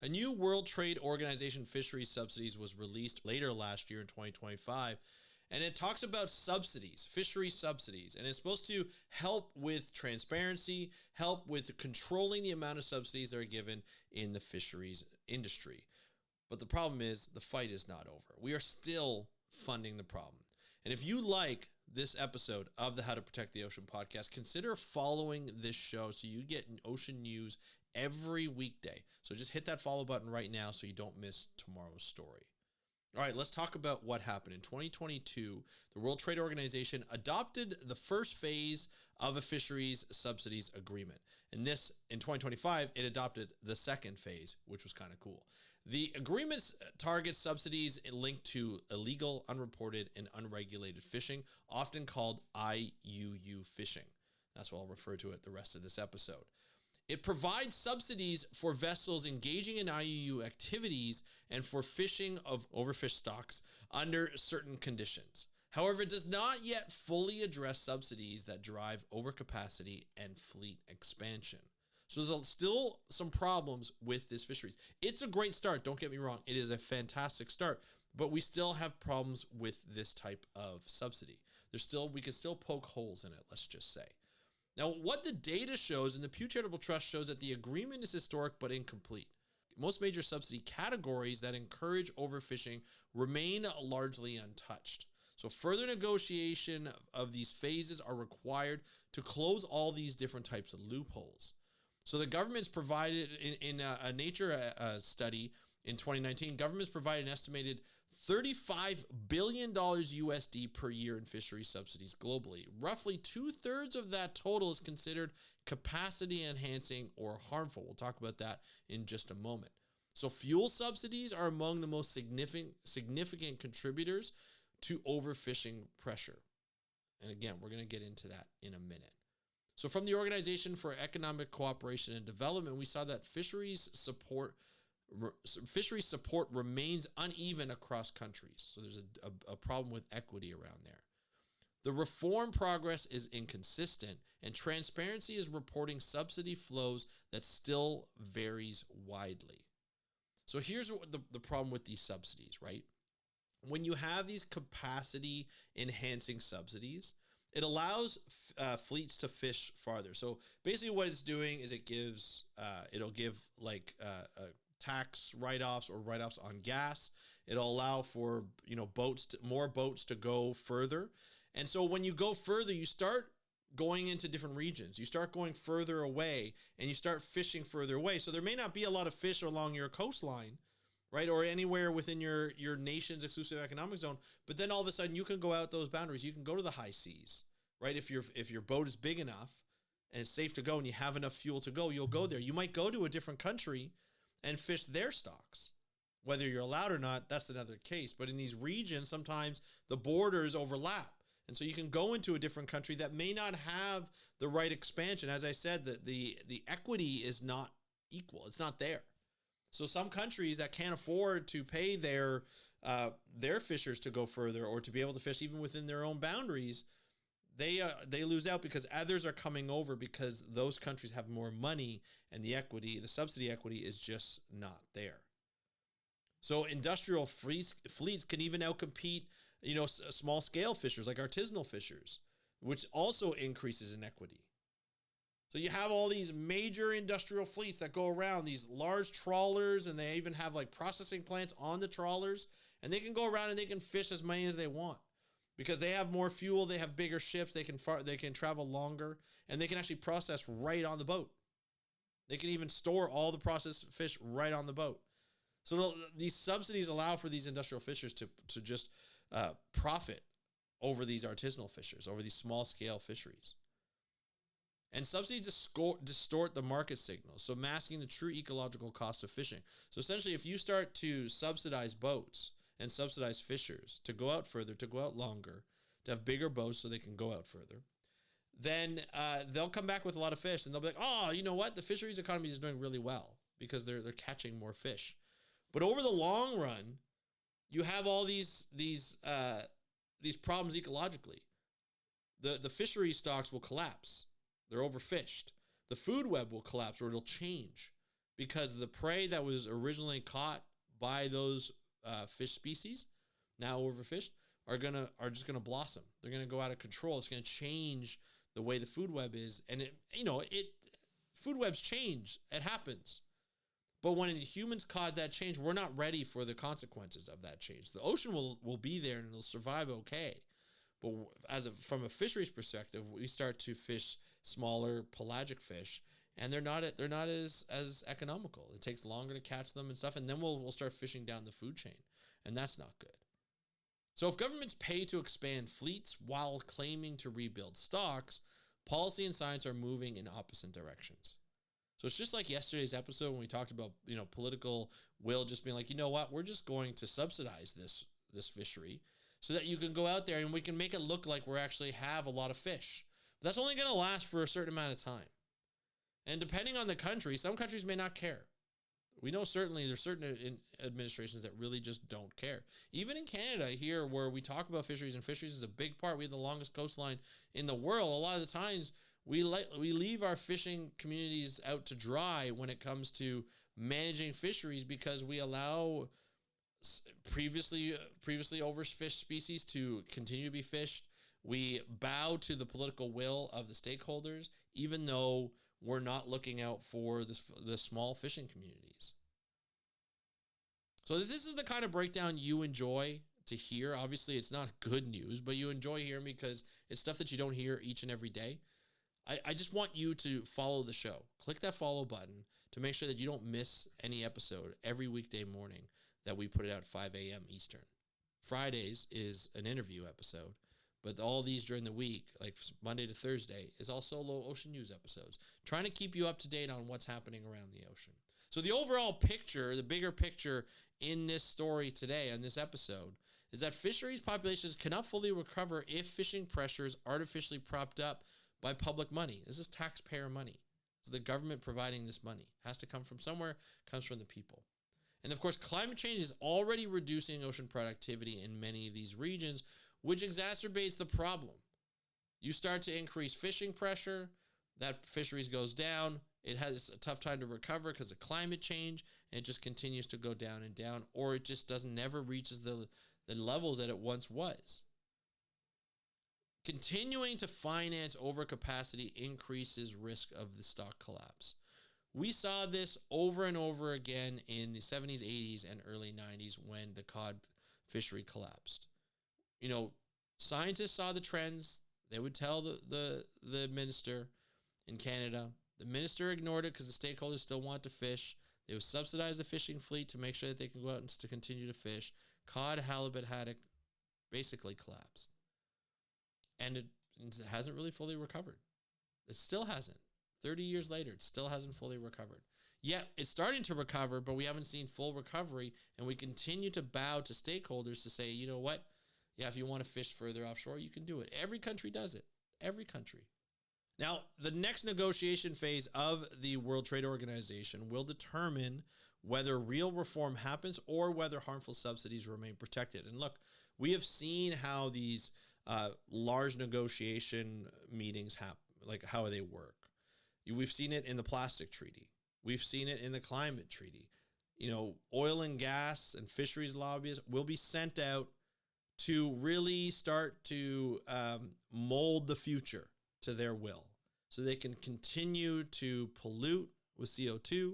A new World Trade Organization fisheries subsidies was released later last year in 2025, and it talks about subsidies, fisheries subsidies, and it's supposed to help with transparency, help with controlling the amount of subsidies that are given in the fisheries industry. But the problem is the fight is not over. We are still funding the problem. And if you like this episode of the How to Protect the Ocean podcast, consider following this show so you get ocean news every weekday. So just hit that follow button right now so you don't miss tomorrow's story. All right, let's talk about what happened. In 2022, the World Trade Organization adopted the first phase of a fisheries subsidies agreement. And in 2025, it adopted the second phase, which was kind of cool. The agreements target subsidies linked to illegal, unreported, and unregulated fishing, often called IUU fishing. That's what I'll refer to it the rest of this episode. It provides subsidies for vessels engaging in IUU activities and for fishing of overfished stocks under certain conditions. However, it does not yet fully address subsidies that drive overcapacity and fleet expansion. So there's still some problems with this fisheries. It's a great start, don't get me wrong. It is a fantastic start, but we still have problems with this type of subsidy. We can still poke holes in it, let's just say. Now, what the data shows, and the Pew Charitable Trust shows that the agreement is historic but incomplete. Most major subsidy categories that encourage overfishing remain largely untouched. So further negotiation of these phases are required to close all these different types of loopholes. So the government's provided, in a Nature study in 2019, governments provided an estimated $35 billion USD per year in fisheries subsidies globally. Roughly 2/3 of that total is considered capacity enhancing or harmful. We'll talk about that in just a moment. So fuel subsidies are among the most significant contributors to overfishing pressure. And again, we're going to get into that in a minute. So from the Organization for Economic Cooperation and Development, we saw that fisheries support remains uneven across countries. So there's a problem with equity around there. The reform progress is inconsistent, and transparency is reporting subsidy flows that still varies widely. So here's the problem with these subsidies, right? When you have these capacity enhancing subsidies, it allows fleets to fish farther. So basically what it's doing is it'll give tax write-offs or write-offs on gas. It'll allow for, more boats to go further. And so when you go further, you start going into different regions. You start going further away and you start fishing further away. So there may not be a lot of fish along your coastline, right? Or anywhere within your nation's exclusive economic zone. But then all of a sudden you can go out those boundaries. You can go to the high seas, right? If your boat is big enough and it's safe to go and you have enough fuel to go, you'll go there. You might go to a different country and fish their stocks. Whether you're allowed or not, that's another case. But in these regions, sometimes the borders overlap. And so you can go into a different country that may not have the right expansion. As I said, the equity is not equal. It's not there. So some countries that can't afford to pay their fishers to go further or to be able to fish even within their own boundaries, they lose out because others are coming over because those countries have more money and the subsidy equity is just not there. So industrial fleets can even outcompete, small scale fishers like artisanal fishers, which also increases inequity. So you have all these major industrial fleets that go around, these large trawlers, and they even have processing plants on the trawlers, and they can go around and they can fish as many as they want because they have more fuel, they have bigger ships, they can travel longer, and they can actually process right on the boat. They can even store all the processed fish right on the boat. So these subsidies allow for these industrial fishers to just profit over these artisanal fishers, over these small scale fisheries. And subsidies distort the market signals, so masking the true ecological cost of fishing. So essentially, if you start to subsidize boats and subsidize fishers to go out further, to go out longer, to have bigger boats so they can go out further, then they'll come back with a lot of fish, and they'll be like, oh, you know what? The fisheries economy is doing really well because they're catching more fish. But over the long run, you have all these problems ecologically. The fishery stocks will collapse. They're overfished. The food web will collapse or it'll change because the prey that was originally caught by those fish species, now overfished, are just gonna blossom. They're gonna go out of control. It's gonna change the way the food web is, and food webs change. It happens. But when humans cause that change, we're not ready for the consequences of that change. The ocean will be there and it'll survive okay. But from a fisheries perspective, we start to fish smaller pelagic fish, and they're not as economical. It takes longer to catch them and stuff, and then we'll start fishing down the food chain, and that's not good. So if governments pay to expand fleets while claiming to rebuild stocks, policy and science are moving in opposite directions. So it's just like yesterday's episode when we talked about, political will just being like, you know what, we're just going to subsidize this fishery so that you can go out there and we can make it look like we actually have a lot of fish. But that's only going to last for a certain amount of time. And depending on the country, some countries may not care. We know certainly there's certain administrations that really just don't care. Even in Canada here, where we talk about fisheries, and fisheries is a big part. We have the longest coastline in the world. A lot of the times we leave our fishing communities out to dry when it comes to managing fisheries, because we allow previously overfished species to continue to be fished. We bow to the political will of the stakeholders, even though we're not looking out for the small fishing communities. So this is the kind of breakdown you enjoy to hear. Obviously, it's not good news, but you enjoy hearing because it's stuff that you don't hear each and every day. I just want you to follow the show. Click that follow button to make sure that you don't miss any episode every weekday morning that we put it out at 5 a.m. Eastern. Fridays is an interview episode, but all these during the week, like Monday to Thursday, is all solo ocean news episodes, trying to keep you up to date on what's happening around the ocean. So the overall picture, the bigger picture in this story today, on this episode, is that fisheries populations cannot fully recover if fishing pressure is artificially propped up by public money. This is taxpayer money. This is the government providing this money. It has to come from somewhere, comes from the people. And of course, climate change is already reducing ocean productivity in many of these regions, which exacerbates the problem. You start to increase fishing pressure, that fisheries goes down, it has a tough time to recover because of climate change, and it just continues to go down and down, or it just never reaches the levels that it once was. Continuing to finance overcapacity increases risk of the stock collapse. We saw this over and over again in the 70s, 80s, and early 90s when the cod fishery collapsed. Scientists saw the trends. They would tell the minister in Canada. The minister ignored it because the stakeholders still want to fish. They would subsidize the fishing fleet to make sure that they can go out and to continue to fish. Cod, halibut, haddock basically collapsed. And it hasn't really fully recovered. It still hasn't. 30 years later, it still hasn't fully recovered. Yet, it's starting to recover, but we haven't seen full recovery, and we continue to bow to stakeholders to say, you know what? Yeah, if you want to fish further offshore, you can do it. Every country does it. Every country. Now, the next negotiation phase of the World Trade Organization will determine whether real reform happens or whether harmful subsidies remain protected. And look, we have seen how these large negotiation meetings happen, like how they work. We've seen it in the plastic treaty. We've seen it in the climate treaty. Oil and gas and fisheries lobbyists will be sent out to really start to mold the future to their will, so they can continue to pollute with CO2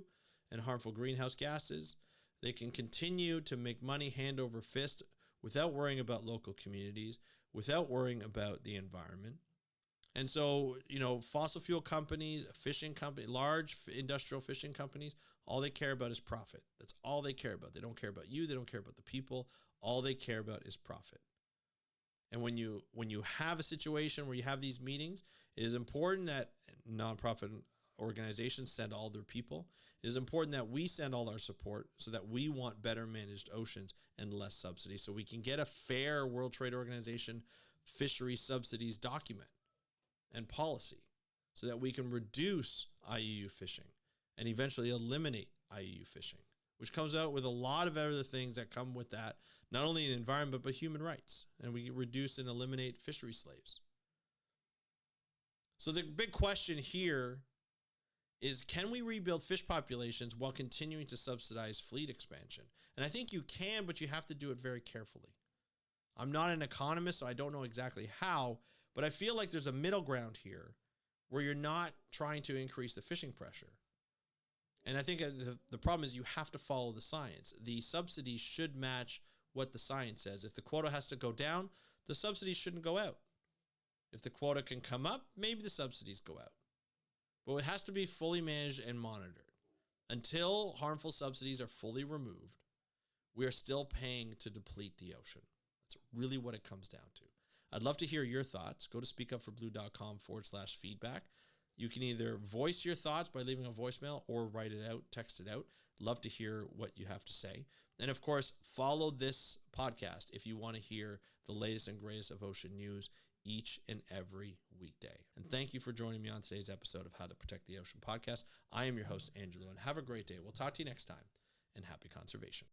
and harmful greenhouse gases. They can continue to make money hand over fist without worrying about local communities, without worrying about the environment. And so, fossil fuel companies, fishing companies, large industrial fishing companies, all they care about is profit. That's all they care about. They don't care about you. They don't care about the people. All they care about is profit. And when you have a situation where you have these meetings, it is important that nonprofit organizations send all their people. It is important that we send all our support so that we want better managed oceans and less subsidies, so we can get a fair World Trade Organization fisheries subsidies document and policy, so that we can reduce IUU fishing and eventually eliminate IUU fishing, which comes out with a lot of other things that come with that, not only in the environment, but human rights. And we reduce and eliminate fishery slaves. So the big question here is, can we rebuild fish populations while continuing to subsidize fleet expansion? And I think you can, but you have to do it very carefully. I'm not an economist, so I don't know exactly how, but I feel like there's a middle ground here where you're not trying to increase the fishing pressure. And I think the problem is you have to follow the science. The subsidies should match what the science says. If the quota has to go down, the subsidies shouldn't go out. If the quota can come up, maybe the subsidies go out. But it has to be fully managed and monitored. Until harmful subsidies are fully removed, we are still paying to deplete the ocean. That's really what it comes down to. I'd love to hear your thoughts. Go to speakupforblue.com/feedback. You can either voice your thoughts by leaving a voicemail or write it out, text it out. Love to hear what you have to say. And of course, follow this podcast if you want to hear the latest and greatest of ocean news each and every weekday. And thank you for joining me on today's episode of How to Protect the Ocean podcast. I am your host, Andrew Lewin. Have a great day. We'll talk to you next time, and happy conservation.